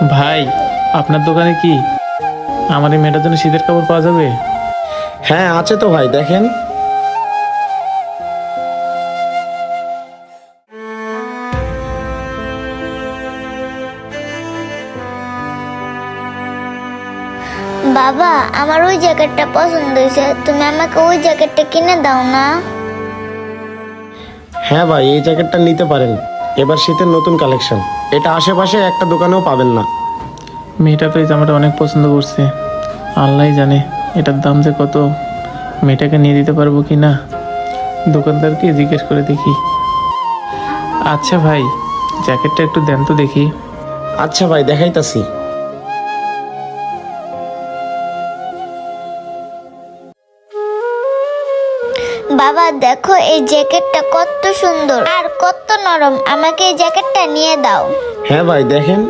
ভাই, আপনার দোকানে কি আমার এই মেয়েটার জন্য শীতের কাপড় পাওয়া যাবে? হ্যাঁ আছে তো ভাই, দেখেন। বাবা, আমার ওই জ্যাকেটটা পছন্দ হয়েছে, তুমি আমাকে ওই জ্যাকেটটা কিনে দাও না। হ্যাঁ ভাই, এই জ্যাকেটটা নিতে পারেন। এবার শীতের নতুন কালেকশন, এটা আশেপাশে একটা দোকানেও পাবেন না। মেয়েটা তো এই জামাটা অনেক পছন্দ করছে। আল্লাহই জানে এটার দাম যে কত। মেয়েটাকে নিয়ে দিতে পারবো কি না, দোকানদারকে জিজ্ঞেস করে দেখি। আচ্ছা ভাই, জ্যাকেটটা একটু দেন তো দেখি। আচ্ছা ভাই, দেখাইতাছি। বাবা দেখো, এই জ্যাকেটটা কত সুন্দর আর কত নরম, আমাকে এই জ্যাকেটটা নিয়ে দাও। হ্যাঁ ভাই, দেখেন